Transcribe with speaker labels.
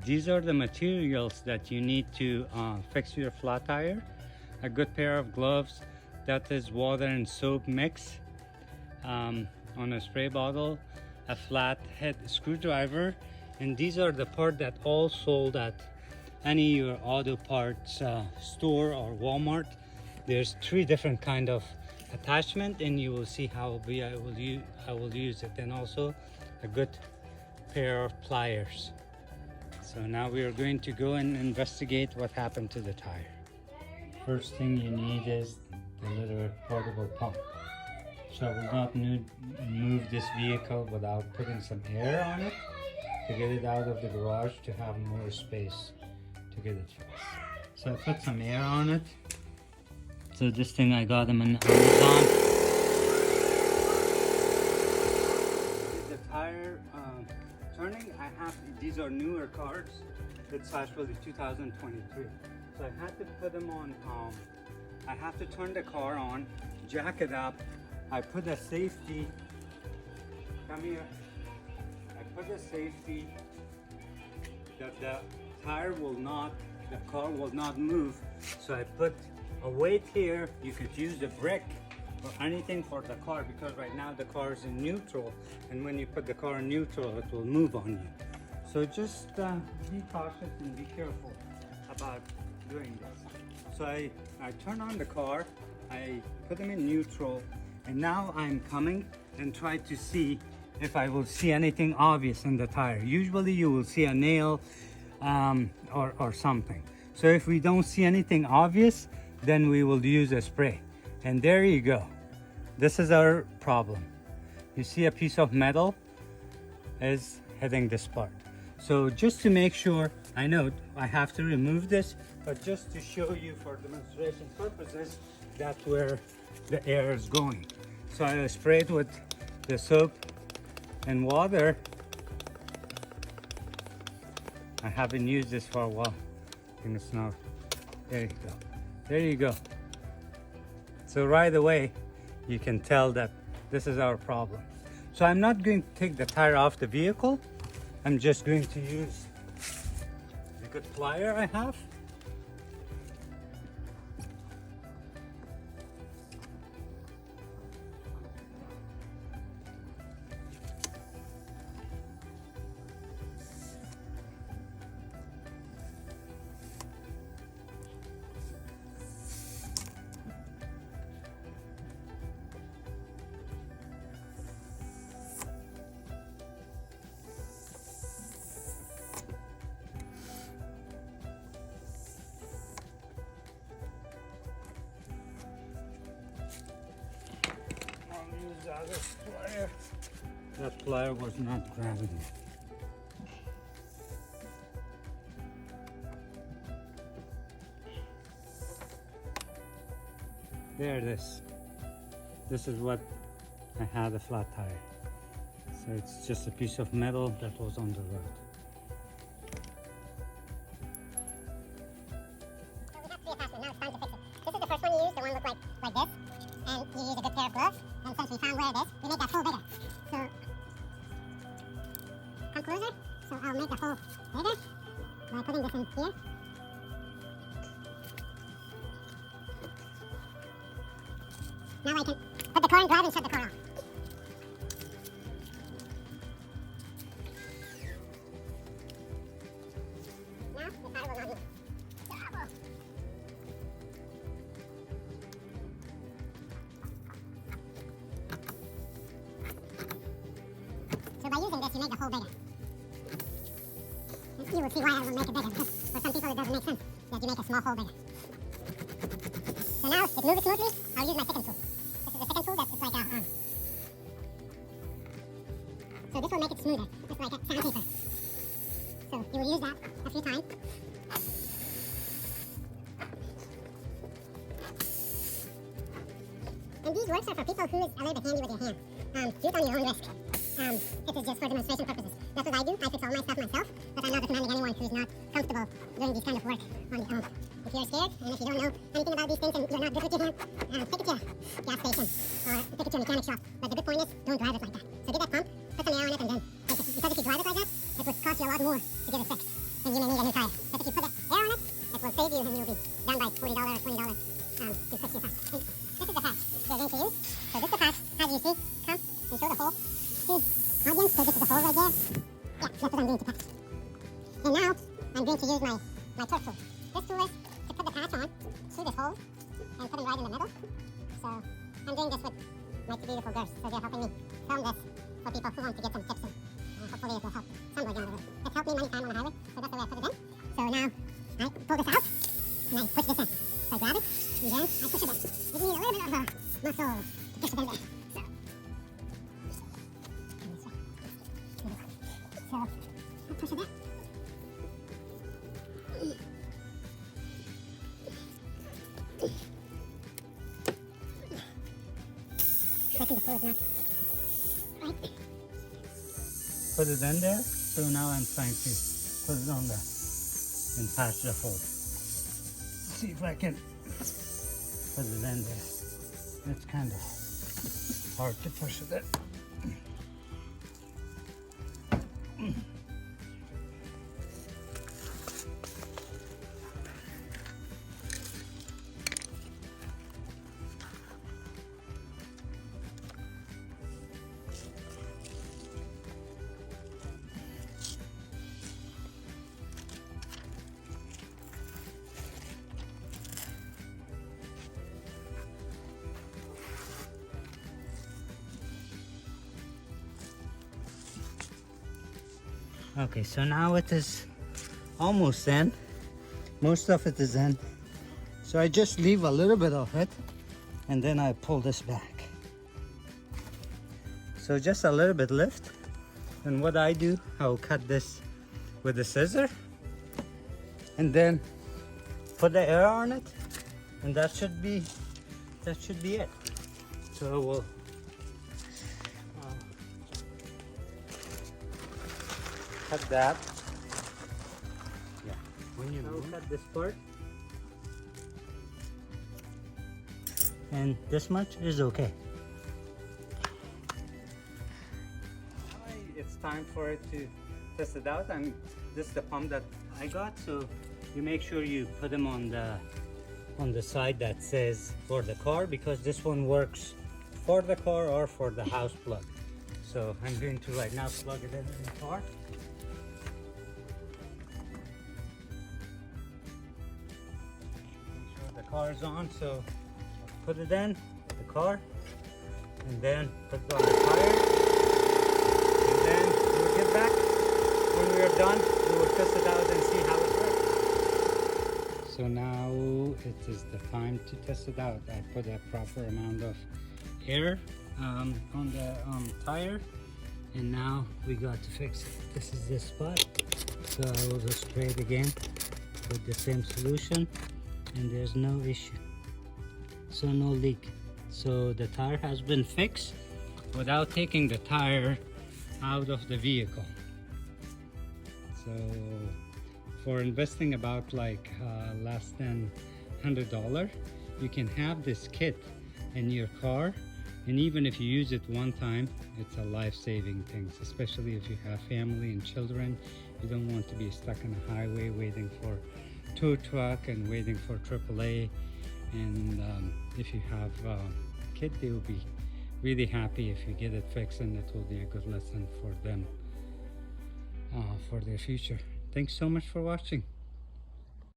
Speaker 1: these are the materials that you need to fix your flat tire. A good pair of gloves, that is water and soap mix on a spray bottle, a flat head screwdriver, and these are the parts that all sold at any your auto parts store or Walmart. There's 3 different kind of attachment, and you will see how I will use it, and also a good pair of pliers. So now we are going to go and investigate what happened to the tire. First thing you need is the little portable pump. So I will not move this vehicle without putting some air on it to get it out of the garage to have more space to get it fixed. So I put some air on it. So this thing I got them on Amazon. The tire turning, these are newer cars. It's actually 2023. So I had to put them on, I have to turn the car on, jack it up. I put a safety, come here. I put a safety that the tire will not, the car will not move. So I put a weight here. You could use the brake or anything for the car, because right now the car is in neutral, and when you put the car in neutral it will move on you. So just be cautious and be careful about doing this. So I turn on the car, I put them in neutral, and now I'm coming and try to see if I will see anything obvious in the tire. Usually you will see a nail or something. So if we don't see anything obvious, then we will use a spray. And there you go. This is our problem. You see a piece of metal is hitting this part. So just to make sure, I know I have to remove this, but just to show you for demonstration purposes, that's where the air is going. So I spray it with the soap and water. I haven't used this for a while. I think it's now, there you go. There you go. So right away, you can tell that this is our problem. So I'm not going to take the tire off the vehicle. I'm just going to use the good plier I have. Use the other plier. That plier was not grabbing it. There it is. This is what I had, a flat tire. So it's just a piece of metal that was on the road.
Speaker 2: This is the first one you use, the one looked like this. And you use a good pair of gloves, and since we found where it is, we make that hole bigger. So, come closer, so I'll make the hole bigger by putting this in here. Now I can put the car in drive and shut the car off. Now, the tire will not move. So by using this, you make the hole bigger. And you will see why I will make it bigger, because for some people it doesn't make sense that you make a small hole bigger. So now, it moves smoothly, I'll use my second tool. This is the second tool that's like a so this will make it smoother, just like a sandpaper. So you will use that a few times. And these works are for people who is a little bit handy with your hand. Do it on your own risk. It is just for demonstration purposes. That's what I do. I fix all my stuff myself, but I'm not recommending anyone who's not comfortable doing this kind of work on their own. If you're scared, and if you don't know anything about these things and you're not good with your hand, take it to a gas station or take it to a mechanic shop. But the good point is, don't drive it like that. So get that pump, put some air on it, and then take it. Because if you drive it like that, it would cost you a lot more to get it fixed. And you How do you see? Come and show the hole. See, audience, so this is the hole right there. Yeah, that's what I'm going to test. And now, I'm going to use my torque tool. This tool is to put the patch on through this hole and put it right in the middle. So, I'm doing this with my two beautiful girls, so they're helping me film this for people who want to get some tips and hopefully it will help somebody down the road. It's helped me many times on the highway, so that's the way I put it in. So now, I pull this out, and I push this in. So I grab it, and then I push it in. You need a little bit of muscle to push it in there. So I push it in. I think the floor is not right.
Speaker 1: Put it in there. So now I'm trying to put it on and patch the hole. See if I can put it in there. It's kind of hard to push it in. Okay, so now it is almost in. Most of it is in. So I just leave a little bit of it and then I pull this back. So just a little bit left. And what I do, I'll cut this with a scissor and then put the air on it, and that should be it. So we'll cut that. Yeah. When you cut this part, and this much is okay. It's time for it to test it out. This is the pump that I got, so you make sure you put them on the side that says for the car, because this one works for the car or for the house plug. So I'm going to right now plug it in the car. Make sure the car is on, so put it in the car and then put it on the tire. And then we'll get back when we are done. We will test it out and see how it works. So now it is the time to test it out. I put a proper amount of air on the tire, and now we got to fix it. This is the spot, so I will just spray it again with the same solution, and there's no issue, so no leak. So the tire has been fixed without taking the tire out of the vehicle. So for investing about like less than $100, you can have this kit in your car, and even if you use it one time, it's a life-saving thing, especially if you have family and children. You don't want to be stuck on a highway waiting for tow truck and waiting for AAA. And if you have a kid, they will be really happy if you get it fixed, and it will be a good lesson for them for their future. Thanks so much for watching.